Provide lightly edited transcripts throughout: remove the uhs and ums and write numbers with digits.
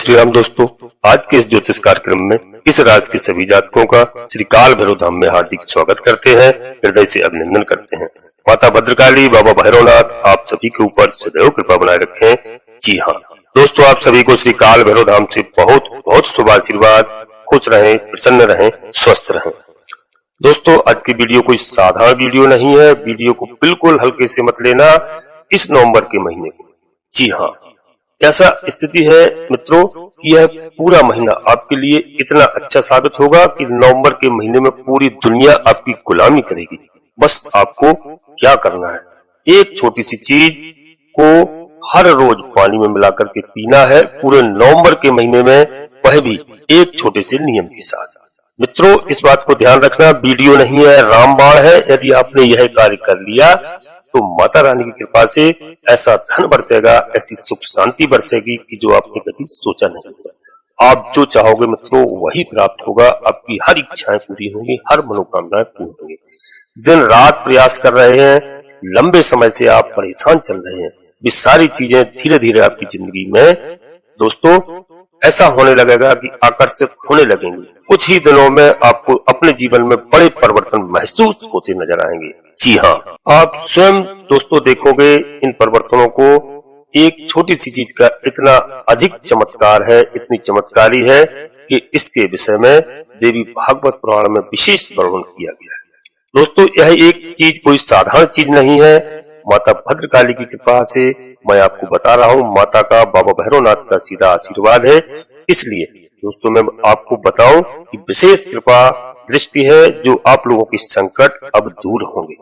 श्री राम दोस्तों, आज के इस ज्योतिष कार्यक्रम में इस राशि के सभी जातकों का श्री काल भैरव धाम में हार्दिक स्वागत करते हैं, हृदय से अभिनंदन करते हैं। माता भद्रकाली, बाबा भैरवनाथ आप सभी के ऊपर सदैव कृपा बनाए रखें। जी हाँ दोस्तों, आप सभी को श्री काल भैरव धाम से बहुत बहुत शुभ आशीर्वाद। खुश रहें, प्रसन्न रहें, स्वस्थ रहें। दोस्तों, आज की वीडियो कोई साधारण वीडियो नहीं है। वीडियो को बिल्कुल हल्के से मत लेना। इस नवंबर के महीने को, जी हाँ, ऐसा स्थिति है मित्रों कि यह पूरा महीना आपके लिए इतना अच्छा साबित होगा कि नवंबर के महीने में पूरी दुनिया आपकी गुलामी करेगी। बस आपको क्या करना है, एक छोटी सी चीज को हर रोज पानी में मिलाकर के पीना है पूरे नवंबर के महीने में, वह भी एक छोटे से नियम के साथ। मित्रों, इस बात को ध्यान रखना, वीडियो नहीं है, रामबाण है। यदि आपने यह कार्य कर लिया तो माता रानी की कृपा से ऐसा धन बरसेगा, ऐसी सुख शांति बरसेगी कि जो आपने कभी सोचा नहीं होगा। आप जो चाहोगे मित्रों वही प्राप्त होगा। आपकी हर इच्छाएं पूरी होंगी, हर मनोकामनाएं पूरी होंगी। दिन रात प्रयास कर रहे हैं, लंबे समय से आप परेशान चल रहे हैं, ये सारी चीजें धीरे धीरे आपकी जिंदगी में दोस्तों ऐसा होने लगेगा कि आकर्षित होने लगेंगे। कुछ ही दिनों में आपको अपने जीवन में बड़े परिवर्तन महसूस होते नजर आएंगे। जी हाँ, आप स्वयं दोस्तों देखोगे इन परिवर्तनों को। एक छोटी सी चीज का इतना अधिक चमत्कार है, इतनी चमत्कारी है कि इसके विषय में देवी भागवत पुराण में विशेष वर्णन किया गया है। दोस्तों, यह एक चीज कोई साधारण चीज नहीं है। माता भद्रकाली की कृपा से मैं आपको बता रहा हूँ, माता का, बाबा भैरवनाथ का सीधा आशीर्वाद है। इसलिए दोस्तों मैं आपको बताऊं कि विशेष कृपा दृष्टि है जो आप लोगों की संकट अब दूर होंगे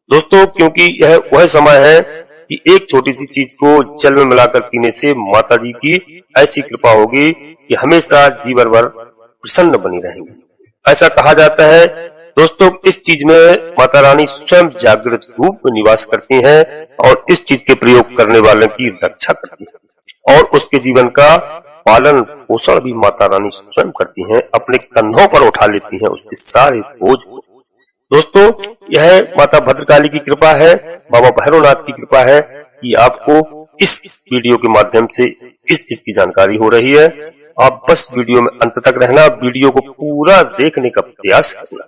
दोस्तों, क्योंकि यह वह समय है कि एक छोटी सी चीज को जल में मिलाकर पीने से माता जी की ऐसी कृपा होगी कि हमेशा जीवन भर प्रसन्न बनी रहेंगी। ऐसा कहा जाता है दोस्तों, इस चीज में माता रानी स्वयं जागृत रूप में निवास करती हैं और इस चीज के प्रयोग करने वालों की रक्षा करती है और उसके जीवन का पालन पोषण भी माता रानी स्वयं करती हैं, अपने कंधों पर उठा लेती हैं उसके सारे बोझ को। दोस्तों, यह माता भद्रकाली की कृपा है, बाबा भैरवनाथ की कृपा है कि आपको इस वीडियो के माध्यम से इस चीज की जानकारी हो रही है। आप बस वीडियो में अंत तक रहना, वीडियो को पूरा देखने का प्रयास करना।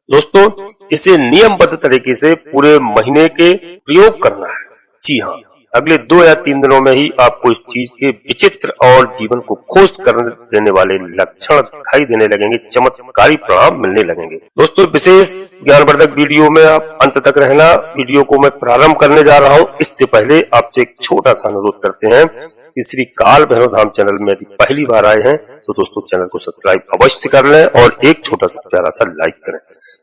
दोस्तों, इसे नियमबद्ध तरीके से पूरे महीने के प्रयोग करना है। जी हाँ, अगले 2 या 3 दिनों में ही आपको इस चीज के विचित्र और जीवन को खुश कर देने वाले लक्षण दिखाई देने लगेंगे, चमत्कारी परिणाम मिलने लगेंगे। दोस्तों, विशेष ज्ञानवर्धक वीडियो में आप अंत तक रहना। वीडियो को मैं प्रारंभ करने जा रहा हूँ, इससे पहले आपसे एक छोटा सा अनुरोध करते हैं कि श्री काल भैरव धाम चैनल में यदि पहली बार आए हैं तो दोस्तों चैनल को सब्सक्राइब अवश्य कर लें और एक छोटा सा प्यारा सा लाइक करें।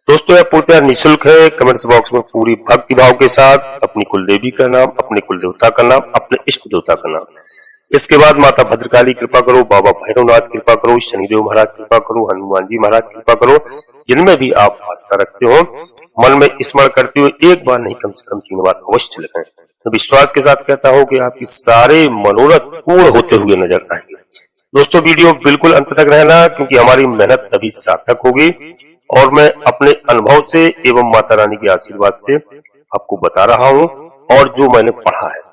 दोस्तों, यह पूर्णतः निःशुल्क है। कमेंट्स बॉक्स में पूरी भक्ति भाव के साथ अपनी कुल देवी का नाम, अपने कुल देवता का नाम, अपने इष्ट देवता का नाम, इसके बाद माता भद्रकाली कृपा करो, बाबा भैरवनाथ कृपा करो, शनिदेव महाराज कृपा करो, हनुमान जी महाराज कृपा करो, जिनमें भी आप आस्था रखते हो, मन में स्मरण करते हुए एक बार नहीं कम से कम 3 बार अवश्य लिखें। तो विश्वास के साथ कहता हूँ कि आपकी सारे मनोरथ पूर्ण होते हुए नजर आएंगे। दोस्तों, वीडियो बिल्कुल अंत तक रहना, क्योंकि हमारी मेहनत तभी सार्थक होगी और मैं अपने अनुभव से एवं माता रानी के आशीर्वाद से आपको बता रहा हूँ और जो मैंने पढ़ा है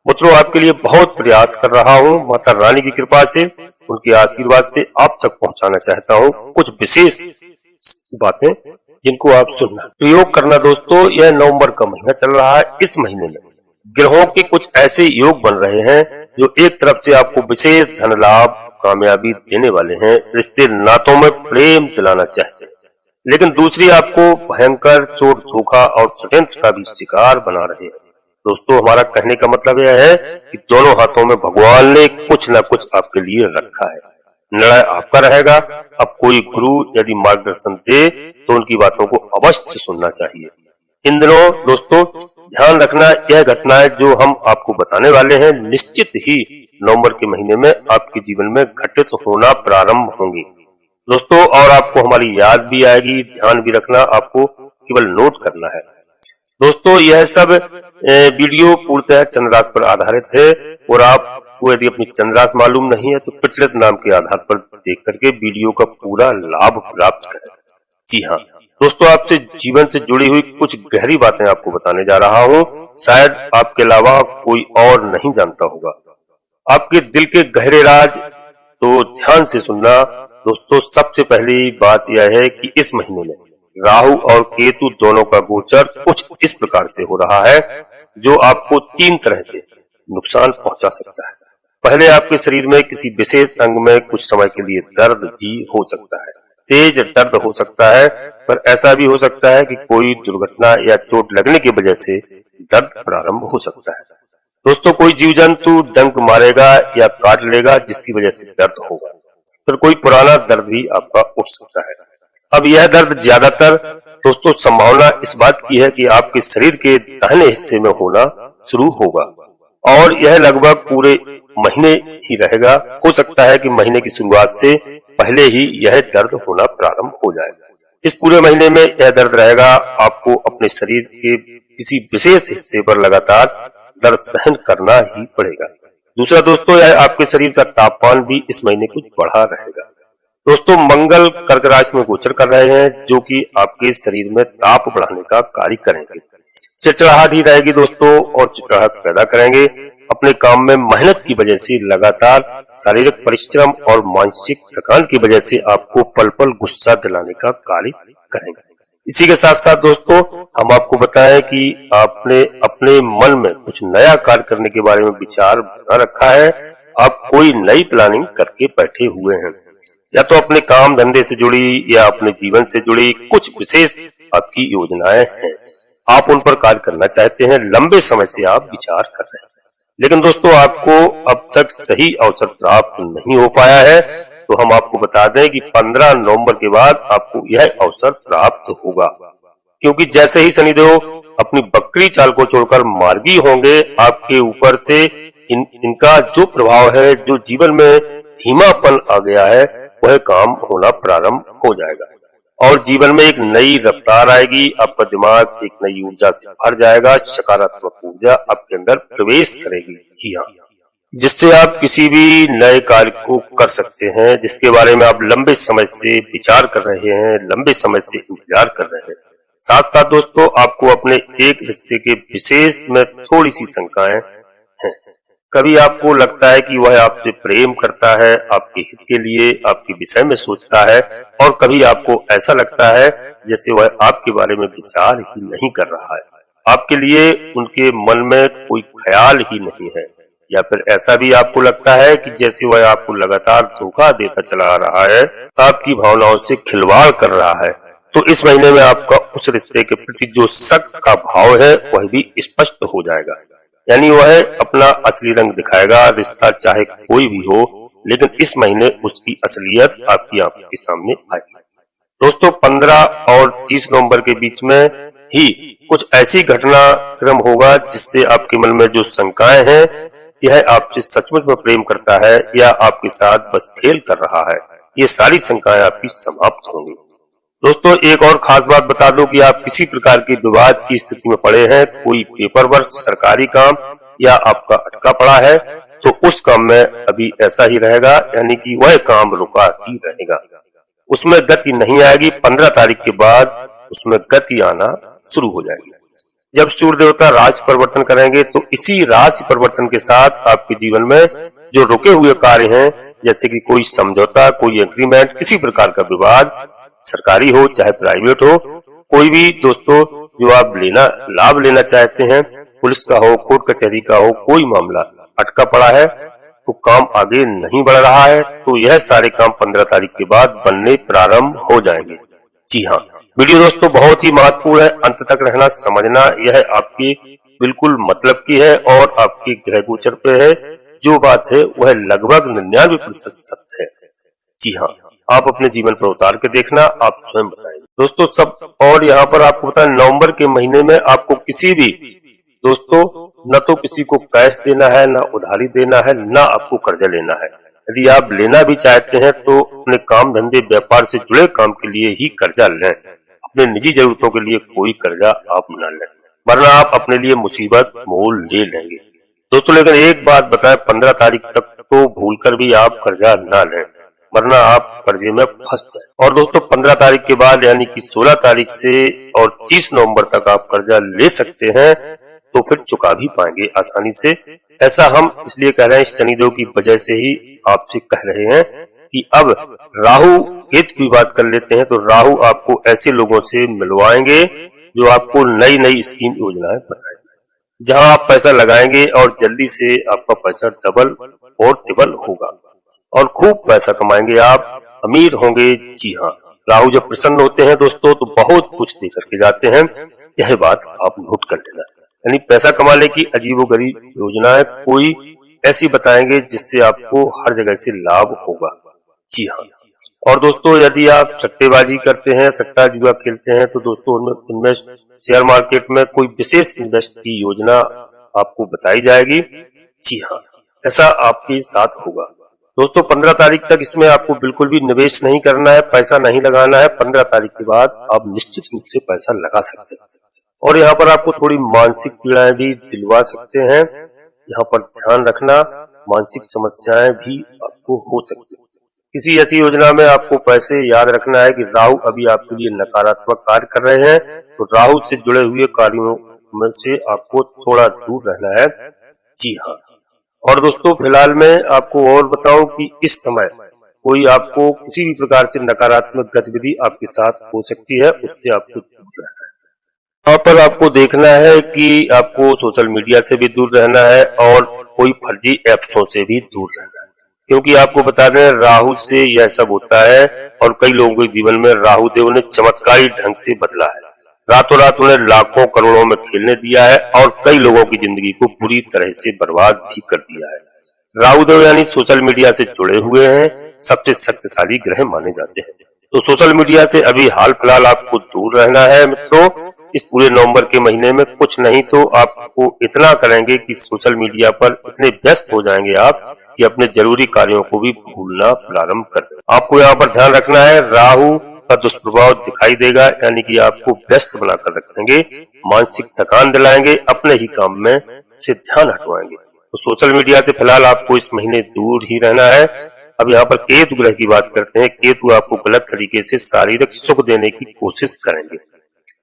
मित्रों आपके लिए बहुत प्रयास कर रहा हूँ। माता रानी की कृपा से, उनके आशीर्वाद से आप तक पहुँचाना चाहता हूँ कुछ विशेष बातें जिनको आप सुनना, प्रयोग करना। दोस्तों, यह नवंबर का महीना चल रहा है। इस महीने में ग्रहों के कुछ ऐसे योग बन रहे हैं जो एक तरफ से आपको विशेष धन लाभ, कामयाबी देने वाले हैं, रिश्ते नातों में प्रेम दिलाना चाहते हैं, लेकिन दूसरी आपको भयंकर चोट, धोखा और षड्यंत्र का भी शिकार बना रहे हैं। दोस्तों, हमारा कहने का मतलब यह है कि दोनों हाथों में भगवान ने कुछ न कुछ आपके लिए रखा है। निर्णय आपका रहेगा। अब कोई गुरु यदि मार्गदर्शन दे तो उनकी बातों को अवश्य सुनना चाहिए। इन दिनों दोस्तों ध्यान रखना, यह घटनाएं जो हम आपको बताने वाले हैं निश्चित ही नवंबर के महीने में आपके जीवन में घटित होना प्रारंभ होंगी दोस्तों, और आपको हमारी याद भी आएगी। ध्यान भी रखना, आपको केवल नोट करना है। दोस्तों, यह सब वीडियो पूर्णतः चंद्रास पर आधारित है और आपको यदि अपनी चंद्रास मालूम नहीं है तो प्रचलित नाम के आधार पर देख करके वीडियो का पूरा लाभ प्राप्त करें। जी हाँ दोस्तों, आपसे जीवन से जुड़ी हुई कुछ गहरी बातें आपको बताने जा रहा हूँ, शायद आपके अलावा कोई और नहीं जानता होगा। आपके दिल के गहरे राज तो ध्यान से सुनना दोस्तों। सबसे पहली बात यह है कि इस महीने में राहु और केतु दोनों का गोचर कुछ इस प्रकार से हो रहा है जो आपको 3 तरह से नुकसान पहुंचा सकता है। पहले आपके शरीर में किसी विशेष अंग में कुछ समय के लिए दर्द भी हो सकता है, तेज दर्द हो सकता है, पर ऐसा भी हो सकता है कि कोई दुर्घटना या चोट लगने की वजह से दर्द प्रारंभ हो सकता है। दोस्तों, कोई जीव जंतु डंक मारेगा या काट लेगा जिसकी वजह से दर्द होगा, फिर कोई पुराना दर्द भी आपका उठ सकता है। अब यह दर्द ज्यादातर दोस्तों संभावना इस बात की है कि आपके शरीर के दाहिने हिस्से में होना शुरू होगा और यह लगभग पूरे महीने ही रहेगा। हो सकता है कि महीने की शुरुआत से पहले ही यह दर्द होना प्रारंभ हो जाए। इस पूरे महीने में यह दर्द रहेगा। आपको अपने शरीर के किसी विशेष हिस्से पर लगातार दर्द सहन करना ही पड़ेगा। दूसरा दोस्तों, यह आपके शरीर का तापमान भी इस महीने कुछ बढ़ा रहेगा। दोस्तों, मंगल कर्क राशि में गोचर कर रहे हैं जो कि आपके शरीर में ताप बढ़ाने का कार्य करेंगे। चिड़चिड़ाहट ही रहेगी दोस्तों और चिड़चिड़ाहट पैदा करेंगे। अपने काम में मेहनत की वजह से लगातार शारीरिक परिश्रम और मानसिक थकान की वजह से आपको पल पल गुस्सा दिलाने का कार्य करेंगे। इसी के साथ साथ दोस्तों हम आपको बताएं कि आपने अपने मन में कुछ नया कार्य करने के बारे में विचार बना रखा है। आप कोई नई प्लानिंग करके बैठे हुए हैं, या तो अपने काम धंधे से जुड़ी या अपने जीवन से जुड़ी कुछ विशेष आपकी योजनाएं हैं। आप उन पर कार्य करना चाहते हैं, लंबे समय से आप विचार कर रहे हैं, लेकिन दोस्तों आपको अब तक सही अवसर प्राप्त नहीं हो पाया है। तो हम आपको बता दें कि 15 नवंबर के बाद आपको यह अवसर प्राप्त होगा, क्योंकि जैसे ही शनिदेव अपनी बकरी चाल को छोड़कर मार्गी होंगे, आपके ऊपर से इनका जो प्रभाव है, जो जीवन में धीमापन आ गया है, वह काम होना प्रारंभ हो जाएगा और जीवन में एक नई रफ्तार आएगी। आपका दिमाग एक नई ऊर्जा से भर जाएगा, सकारात्मक ऊर्जा आपके अंदर प्रवेश करेगी। जी हाँ, जिससे आप किसी भी नए कार्य को कर सकते हैं जिसके बारे में आप लंबे समय से विचार कर रहे हैं, लंबे समय से इंतजार कर रहे हैं। साथ साथ दोस्तों आपको अपने एक रिश्ते के विशेष में थोड़ी सी शंकाएं हैं। कभी आपको लगता है कि वह आपसे प्रेम करता है, आपके हित के लिए आपके विषय में सोचता है, और कभी आपको ऐसा लगता है जैसे वह आपके बारे में विचार ही नहीं कर रहा है, आपके लिए उनके मन में कोई ख्याल ही नहीं है, या फिर ऐसा भी आपको लगता है कि जैसे वह आपको लगातार धोखा देता चला आ रहा है, आपकी भावनाओं से खिलवाड़ कर रहा है। तो इस महीने में आपका उस रिश्ते के प्रति जो शक का भाव है वह भी स्पष्ट हो जाएगा, यानी वह अपना असली रंग दिखाएगा। रिश्ता चाहे कोई भी हो, लेकिन इस महीने उसकी असलियत आपकी आंखों के सामने आएगी। दोस्तों 15 और 30 नवंबर के बीच में ही कुछ ऐसी घटनाक्रम होगा जिससे आपके मन में जो शंकाएं हैं, यह आपसे सचमुच में प्रेम करता है या आपके साथ बस खेल कर रहा है, ये सारी शंकाएं आपकी समाप्त होंगी। दोस्तों एक और खास बात बता दूं कि आप किसी प्रकार के विवाद की स्थिति में पड़े हैं, कोई पेपर वर्क, सरकारी काम या आपका अटका पड़ा है, तो उस काम में अभी ऐसा ही रहेगा, यानी कि वह काम रुका ही रहेगा, उसमें गति नहीं आएगी। 15 तारीख के बाद उसमें गति आना शुरू हो जाएगी। जब सूर्य देवता राशि परिवर्तन करेंगे तो इसी राशि परिवर्तन के साथ आपके जीवन में जो रुके हुए कार्य हैं, जैसे कि कोई समझौता, कोई एग्रीमेंट, किसी प्रकार का विवाद, सरकारी हो चाहे प्राइवेट हो, कोई भी दोस्तों जो आप लाभ लेना चाहते हैं, पुलिस का हो, कोर्ट कचहरी का हो, कोई मामला अटका पड़ा है तो काम आगे नहीं बढ़ रहा है, तो यह सारे काम 15 तारीख के बाद बनने प्रारंभ हो जाएंगे। जी हाँ, वीडियो दोस्तों बहुत ही महत्वपूर्ण है, अंत तक रहना, समझना। यह आपकी बिल्कुल मतलब की है और आपके ग्रह गोचर पे है। जो बात है वह लगभग 99% सत्य है। जी हाँ, आप अपने जीवन पर उतार के देखना, आप स्वयं बताएंगे दोस्तों सब। और यहाँ पर आपको पता है नवंबर के महीने में आपको किसी भी दोस्तों न तो किसी को कैश देना है, न उधारी देना है, न आपको कर्जा लेना है। यदि आप लेना भी चाहते हैं तो अपने काम धंधे व्यापार से जुड़े काम के लिए ही कर्जा लें, अपने निजी जरूरतों के लिए कोई कर्जा आप न लें, वरना आप अपने लिए मुसीबत मोल ले लेंगे दोस्तों। लेकिन एक बात बताएं, 15 तारीख तक तो भूलकर भी आप कर्जा न लें, वरना आप कर्जे में फंस जाए। और दोस्तों 15 तारीख के बाद यानी कि 16 तारीख से और 30 नवंबर तक आप कर्जा ले सकते हैं। तो फिर चुका भी पाएंगे आसानी से। ऐसा हम इसलिए कह रहे हैं, इस शनिदेव की वजह से ही आपसे कह रहे हैं कि अब राहु केतु की बात कर लेते हैं। तो राहु आपको ऐसे लोगों से मिलवाएंगे जो आपको नई नई स्कीम योजनाएं बताएंगे, जहां आप पैसा लगाएंगे और जल्दी से आपका पैसा डबल और ट्रिपल होगा और खूब पैसा कमाएंगे, आप अमीर होंगे। जी हाँ, राहु जब प्रसन्न होते हैं दोस्तों तो बहुत कुछ दे करके जाते हैं, यह बात आप नोट कर लेना। यानी पैसा कमाने की अजीबोगरीब योजनाएं कोई ऐसी बताएंगे जिससे आपको हर जगह से लाभ होगा। जी हाँ, और दोस्तों यदि आप सट्टेबाजी करते हैं, सट्टा जुआ खेलते हैं, तो दोस्तों इन्वेस्ट शेयर मार्केट में कोई विशेष इन्वेस्ट की योजना आपको बताई जाएगी। जी हाँ, ऐसा आपके साथ होगा दोस्तों। 15 तारीख तक इसमें आपको बिल्कुल भी निवेश नहीं करना है, पैसा नहीं लगाना है। 15 तारीख के बाद आप निश्चित रूप से पैसा लगा सकते हैं और यहाँ पर आपको थोड़ी मानसिक पीड़ाएं भी दिलवा सकते हैं। यहाँ पर ध्यान रखना, मानसिक समस्याएं भी आपको हो सकती है। किसी ऐसी योजना में आपको पैसे याद रखना है कि राहु अभी आपके लिए नकारात्मक कार्य कर रहे हैं, तो राहु से जुड़े हुए कार्यों में से आपको थोड़ा दूर रहना है। जी हाँ, और दोस्तों फिलहाल मैं आपको और बताऊं कि इस समय कोई आपको किसी भी प्रकार से नकारात्मक गतिविधि आपके साथ हो सकती है, उससे आपको दूर रहना है। यहाँ पर आपको देखना है कि आपको सोशल मीडिया से भी दूर रहना है और कोई फर्जी ऐप्सों से भी दूर रहना है, क्योंकि आपको बता दें राहु से यह सब होता है और कई लोगों के जीवन में राहु देव ने चमत्कारी ढंग से बदला है। रातों रात उन्हें लाखों करोड़ों में खेलने दिया है और कई लोगों की जिंदगी को बुरी तरह से बर्बाद भी कर दिया है। राहु देव यानी सोशल मीडिया से जुड़े हुए हैं, सबसे शक्तिशाली ग्रह माने जाते हैं। तो सोशल मीडिया से अभी हाल फिलहाल आपको दूर रहना है मित्रों। इस पूरे नवंबर के महीने में कुछ नहीं तो आपको इतना करेंगे कि सोशल मीडिया पर इतने व्यस्त हो जाएंगे आप कि अपने जरूरी कार्यों को भी भूलना प्रारंभ कर दें। आपको यहाँ पर ध्यान रखना है, राहु का दुष्प्रभाव दिखाई देगा, यानी कि आपको व्यस्त बनाकर रखेंगे, मानसिक थकान दिलाएंगे, अपने ही काम में से ध्यान हटवाएंगे। तो सोशल मीडिया से फिलहाल आपको इस महीने दूर ही रहना है। अब यहाँ पर केतु ग्रह की बात करते हैं। केतु आपको गलत तरीके से शारीरिक सुख देने की कोशिश करेंगे,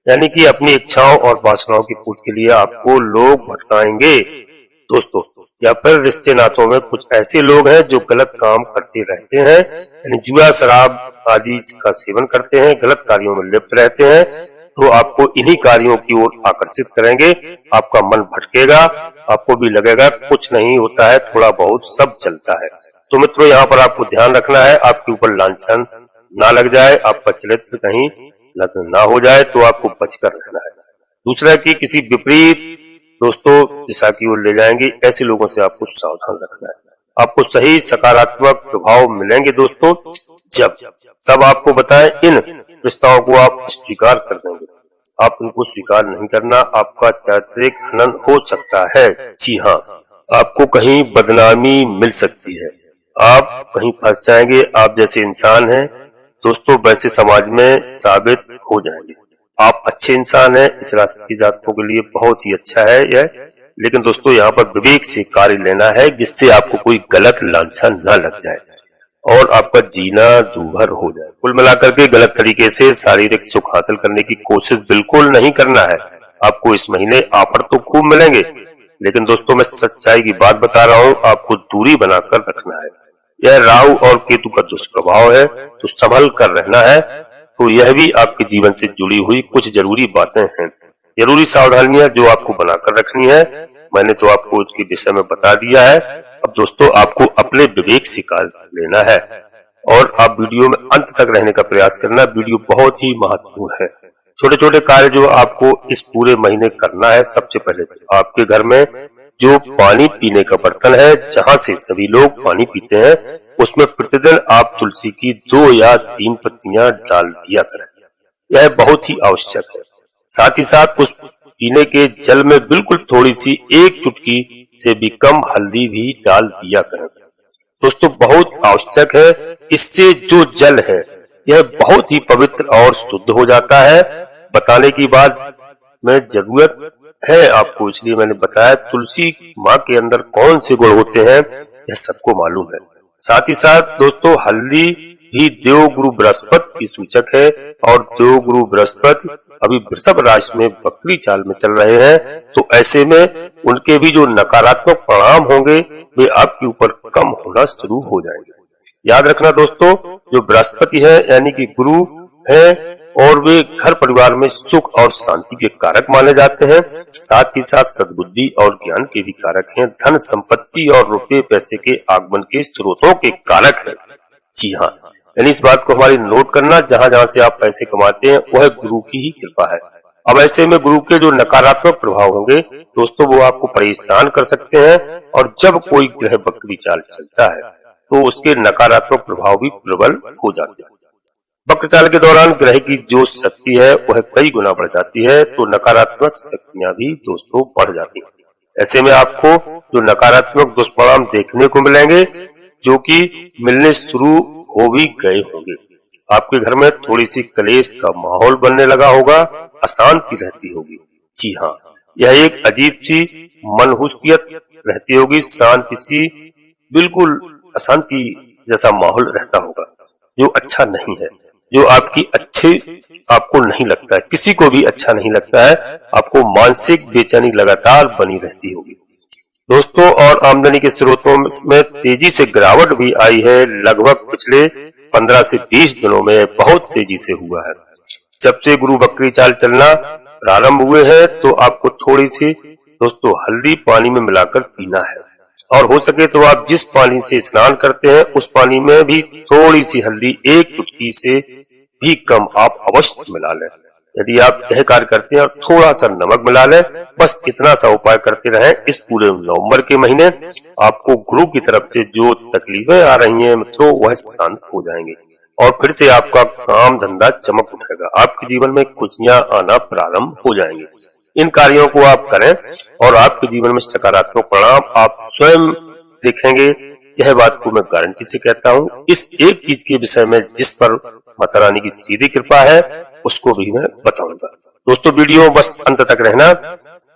यानी कि अपनी इच्छाओं और वासनाओं की पूर्ति के लिए आपको लोग भटकाएंगे दोस्तों, या फिर रिश्ते नातों में कुछ ऐसे लोग हैं जो गलत काम करते रहते हैं, यानी जुआ शराब आदि का सेवन करते हैं, गलत कार्यों में लिप्त रहते हैं, तो आपको इन्हीं कार्यों की ओर आकर्षित करेंगे। आपका मन भटकेगा, आपको भी लगेगा कुछ नहीं होता है, थोड़ा बहुत सब चलता है। तो मित्रों यहाँ पर आपको ध्यान रखना है, आपके ऊपर लांछन ना लग जाए, आपका चरित्र कहीं लग्न ना हो जाए, तो आपको बचकर रहना है। दूसरा कि किसी विपरीत दोस्तों दिशा की ओर ले जाएंगे, ऐसे लोगों से आपको सावधान रखना है। आपको सही सकारात्मक प्रभाव मिलेंगे दोस्तों जब तब आपको बताएं इन रिश्ताओं को आप स्वीकार कर देंगे। आप उनको स्वीकार नहीं करना, आपका चारित्रिक हनन हो सकता है। जी हाँ, आपको कहीं बदनामी मिल सकती है, आप कहीं फंस जाएंगे। आप जैसे इंसान हैं दोस्तों वैसे समाज में साबित हो जाएंगे। आप अच्छे इंसान हैं, इस राशि के जातकों के लिए बहुत ही अच्छा है यह, लेकिन दोस्तों यहाँ पर विवेक से कार्य लेना है जिससे आपको कोई गलत लांछन न लग जाए और आपका जीना दूभर हो जाए। कुल मिलाकर के गलत तरीके से शारीरिक सुख हासिल करने की कोशिश बिल्कुल नहीं करना है। आपको इस महीने ऑफर तो खूब मिलेंगे, लेकिन दोस्तों मैं सच्चाई की बात बता रहा हूँ, आपको दूरी बनाकर रखना है। यह राहु और केतु का दुष्प्रभाव है, तो संभल कर रहना है। तो यह भी आपके जीवन से जुड़ी हुई कुछ जरूरी बातें हैं, जरूरी सावधानियां जो आपको बनाकर रखनी है। मैंने तो आपको इसके विषय में बता दिया है। अब दोस्तों आपको अपने विवेक से कार्य लेना है और आप वीडियो में अंत तक रहने का प्रयास करना। वीडियो बहुत ही महत्वपूर्ण है। छोटे छोटे कार्य जो आपको इस पूरे महीने करना है, सबसे पहले आपके घर में जो पानी पीने का बर्तन है, जहाँ से सभी लोग पानी पीते हैं, उसमें प्रतिदिन आप तुलसी की 2 या 3 पत्तियां डाल दिया करें। यह बहुत ही आवश्यक है। साथ ही साथ उस पीने के जल में बिल्कुल थोड़ी सी 1 चुटकी से भी कम हल्दी भी डाल दिया करें। दोस्तों बहुत आवश्यक है, इससे जो जल है यह बहुत ही पवित्र और शुद्ध हो जाता है। बताने की बात में जरूरत है आपको, इसलिए मैंने बताया। तुलसी माँ के अंदर कौन से गुण होते हैं यह सबको मालूम है। साथ ही साथ दोस्तों हल्दी भी देवगुरु बृहस्पति की सूचक है और देवगुरु बृहस्पति अभी वृषभ राशि में वक्री चाल में चल रहे हैं। तो ऐसे में उनके भी जो नकारात्मक परिणाम होंगे वे आपके ऊपर कम होना शुरू हो जाएंगे। याद रखना दोस्तों, जो बृहस्पति है यानी कि गुरु है और वे घर परिवार में सुख और शांति के कारक माने जाते हैं, साथ ही साथ सद्बुद्धि और ज्ञान के भी कारक हैं, धन संपत्ति और रुपए पैसे के आगमन के स्रोतों के कारक हैं। जी हाँ, यानी इस बात को हमारी नोट करना, जहाँ जहाँ से आप पैसे कमाते हैं वह गुरु की ही कृपा है। अब ऐसे में गुरु के जो नकारात्मक प्रभाव होंगे दोस्तों वो आपको परेशान कर सकते हैं, और जब कोई ग्रह वक्री चाल चलता है तो उसके नकारात्मक प्रभाव भी प्रबल हो जाते हैं। वक्र चाल के दौरान ग्रह की जो शक्ति है वह कई गुना बढ़ जाती है, तो नकारात्मक शक्तियां भी दोस्तों बढ़ जाती है। ऐसे में आपको जो नकारात्मक दुष्परिणाम देखने को मिलेंगे जो कि मिलने शुरू हो भी गए होंगे। आपके घर में थोड़ी सी कलेश का माहौल बनने लगा होगा, अशांति रहती होगी। जी हाँ, यह एक अजीब सी मनहूसियत रहती होगी, शांति सी, बिल्कुल अशांति जैसा माहौल रहता होगा जो अच्छा नहीं है, जो आपको नहीं लगता है, किसी को भी अच्छा नहीं लगता है। आपको मानसिक बेचैनी लगातार बनी रहती होगी दोस्तों। और आमदनी के स्रोतों में तेजी से गिरावट भी आई है, लगभग पिछले 15 से 20 दिनों में बहुत तेजी से हुआ है। जब से गुरु वक्री चाल चलना प्रारंभ हुए हैं तो आपको थोड़ी सी दोस्तों हल्दी पानी में मिलाकर पीना है, और हो सके तो आप जिस पानी से स्नान करते हैं उस पानी में भी थोड़ी सी हल्दी, एक चुटकी से भी कम आप अवश्य मिला लें। यदि आप यह कार्य करते हैं और थोड़ा सा नमक मिला लें, बस इतना सा उपाय करते रहें, इस पूरे नवंबर के महीने आपको गुरु की तरफ से जो तकलीफें आ रही हैं मित्रों वह शांत हो जाएंगे, और फिर से आपका काम धंधा चमक उठेगा, आपके जीवन में खुशियां आना प्रारंभ हो जाएंगे। इन कार्यों को आप करें और आपके जीवन में सकारात्मक परिणाम आप स्वयं देखेंगे, यह बात को मैं गारंटी से कहता हूँ। इस एक चीज के विषय में जिस पर माता रानी की सीधी कृपा है उसको भी मैं बताऊंगा दोस्तों। वीडियो बस अंत तक रहना।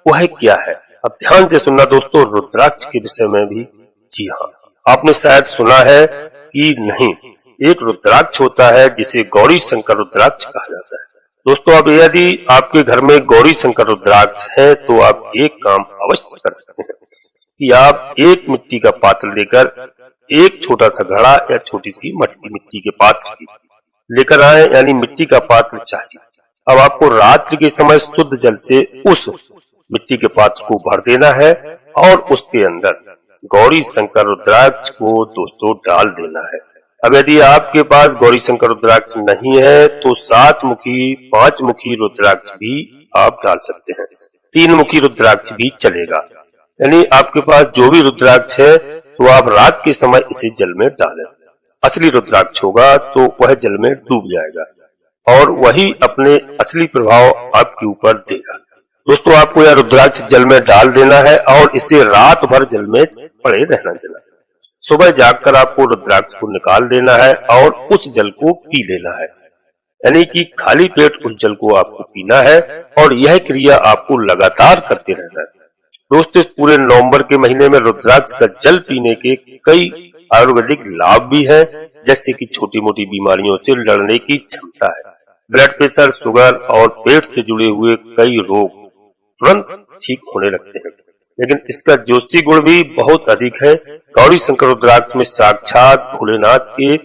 वह क्या है अब ध्यान से सुनना दोस्तों, रुद्राक्ष के विषय में भी। जी हाँ, आपने शायद सुना है कि नहीं, एक रुद्राक्ष होता है जिसे गौरी शंकर रुद्राक्ष कहा जाता है दोस्तों। अब यदि आपके घर में गौरी शंकर रुद्राक्ष है तो आप एक काम अवश्य कर सकते हैं कि आप एक मिट्टी का पात्र लेकर एक छोटा सा घड़ा या छोटी सी मटकी मिट्टी के पात्र लेकर आए, यानी मिट्टी का पात्र चाहिए। अब आपको रात्रि के समय शुद्ध जल से उस मिट्टी के पात्र को भर देना है और उसके अंदर गौरी शंकर रुद्राक्ष को दोस्तों डाल देना है। अब यदि आपके पास गौरी शंकर रुद्राक्ष नहीं है तो 7 मुखी 5 मुखी रुद्राक्ष भी आप डाल सकते हैं, 3 मुखी रुद्राक्ष भी चलेगा। यानी आपके पास जो भी रुद्राक्ष है तो आप रात के समय इसे जल में डालें। असली रुद्राक्ष होगा तो वह जल में डूब जाएगा और वही अपने असली प्रभाव आपके ऊपर देगा। दोस्तों आपको यह रुद्राक्ष जल में डाल देना है और इसे रात भर जल में पड़े रहना देना है। सुबह जागकर आपको रुद्राक्ष को निकाल देना है और उस जल को पी लेना है, यानी कि खाली पेट उस जल को आपको पीना है, और यह क्रिया आपको लगातार करते रहना है। दोस्तों इस पूरे नवंबर के महीने में रुद्राक्ष का जल पीने के कई आयुर्वेदिक लाभ भी है, जैसे कि छोटी मोटी बीमारियों से लड़ने की क्षमता है, ब्लड प्रेशर, शुगर और पेट से जुड़े हुए कई रोग तुरंत ठीक होने लगते हैं। लेकिन इसका ज्योतिषी गुण भी बहुत अधिक है। गौरी शंकर रुद्राक्ष में साक्षात भोलेनाथ के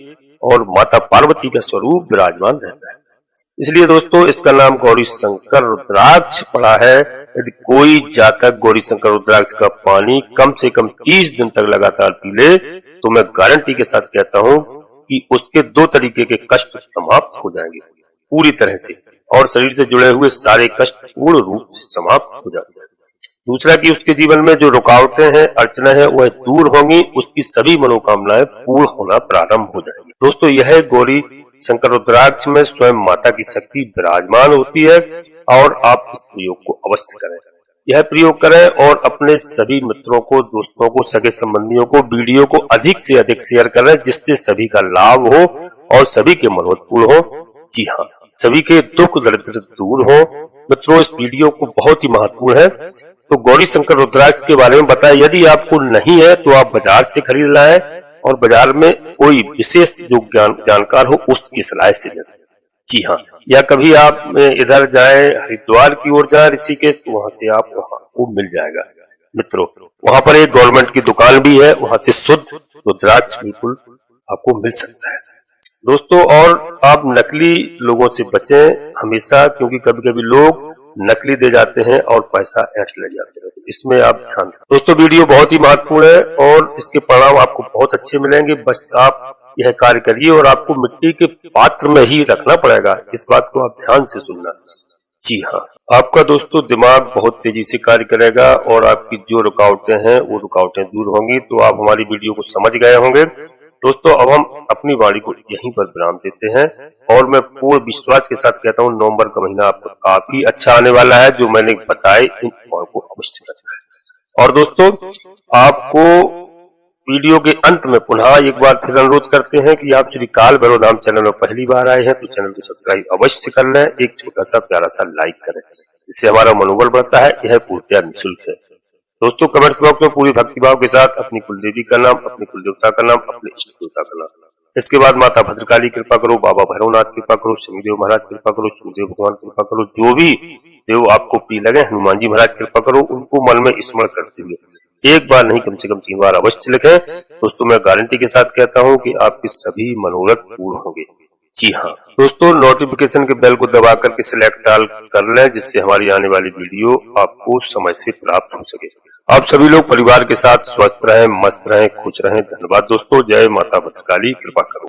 और माता पार्वती का स्वरूप विराजमान रहता है, इसलिए दोस्तों इसका नाम गौरी शंकर रुद्राक्ष पड़ा है। यदि कोई जातक गौरी शंकर रुद्राक्ष का पानी कम से कम 30 दिन तक लगातार पी ले तो मैं गारंटी के साथ कहता हूँ कि उसके 2 तरीके के कष्ट समाप्त हो जाएंगे पूरी तरह से, और शरीर से जुड़े हुए सारे कष्ट पूर्ण रूप से समाप्त हो जाते हैं। दूसरा कि उसके जीवन में जो रुकावटें हैं, अड़चना है, वह दूर होंगी, उसकी सभी मनोकामनाएं पूर्ण होना प्रारंभ हो जाएंगी। दोस्तों यह गौरी शंकर रुद्राक्ष में स्वयं माता की शक्ति विराजमान होती है और आप इस प्रयोग को अवश्य करें। यह प्रयोग करें और अपने सभी मित्रों को, दोस्तों को, सगे संबंधियों को वीडियो को अधिक से अधिक शेयर करें, जिससे सभी का लाभ हो और सभी के मनोरथ पूर्ण हो। जी हाँ, सभी के दुख दरिद्र दूर हो। मित्रों इस वीडियो को बहुत ही महत्वपूर्ण है। तो गौरी शंकर रुद्राक्ष के बारे में बताया, यदि आपको नहीं है तो आप बाजार से खरीद लाएं, और बाजार में कोई विशेष जो जानकार हो उसकी सलाह से लें। जी हाँ, या कभी आप इधर जाए हरिद्वार की ओर जाए ऋषिकेश, तो वहां से आप वहां को मिल जाएगा मित्रों। वहां पर एक गवर्नमेंट की दुकान भी है, वहां से शुद्ध रुद्राक्ष बिल्कुल आपको मिल सकता है दोस्तों। और आप नकली लोगों से बचें हमेशा, क्योंकि कभी कभी लोग नकली दे जाते हैं और पैसा ऐंठ ले जाते हैं, इसमें आप ध्यान दें दोस्तों। वीडियो बहुत ही महत्वपूर्ण है और इसके परिणाम आपको बहुत अच्छे मिलेंगे। बस आप यह कार्य करिए और आपको मिट्टी के पात्र में ही रखना पड़ेगा, इस बात को आप ध्यान से सुनना। जी हाँ, आपका दोस्तों दिमाग बहुत तेजी से कार्य करेगा और आपकी जो रुकावटें हैं वो रुकावटें दूर होंगी। तो आप हमारी वीडियो को समझ गए होंगे दोस्तों। अब हम अपनी वाणी को यहीं पर विराम देते हैं और मैं पूर्ण विश्वास के साथ कहता हूँ नवंबर का महीना आपको काफी अच्छा आने वाला है। जो मैंने बताए इन उपायों को अवश्य करना है। और दोस्तों आपको वीडियो के अंत में पुनः एक बार फिर अनुरोध करते हैं कि आप श्री काल भैरव धाम चैनल में पहली बार आए हैं तो चैनल को सब्सक्राइब अवश्य कर लें, एक छोटा सा प्यारा सा लाइक करें, जिससे हमारा मनोबल बढ़ता है। यह पूर्णतः निःशुल्क है दोस्तों। कमेंट्स बॉक्स में पूरी भक्तिभाव के साथ अपनी कुलदेवी का नाम, अपनी कुलदेवता का नाम, अपने इष्ट देवता का नाम, इसके बाद माता भद्रकाली कृपा करो, बाबा भैरवनाथ कृपा करो, शनिदेव महाराज कृपा करो, सूर्यदेव भगवान कृपा करो, जो भी देव आपको प्रिय लगे, हनुमान जी महाराज कृपा करो, उनको मन में स्मरण करते हुए एक बार नहीं कम से कम 3 बार अवश्य लिखें दोस्तों। मैं गारंटी के साथ कहता हूँ कि आपके सभी मनोरथ पूर्ण होंगे। जी हाँ दोस्तों, नोटिफिकेशन के बेल को दबा करके सिलेक्ट ऑल कर लें, जिससे हमारी आने वाली वीडियो आपको समय से प्राप्त हो सके। आप सभी लोग परिवार के साथ स्वस्थ रहें, मस्त रहें, खुश रहें। धन्यवाद दोस्तों। जय माता भद्रकाली, कृपा करो।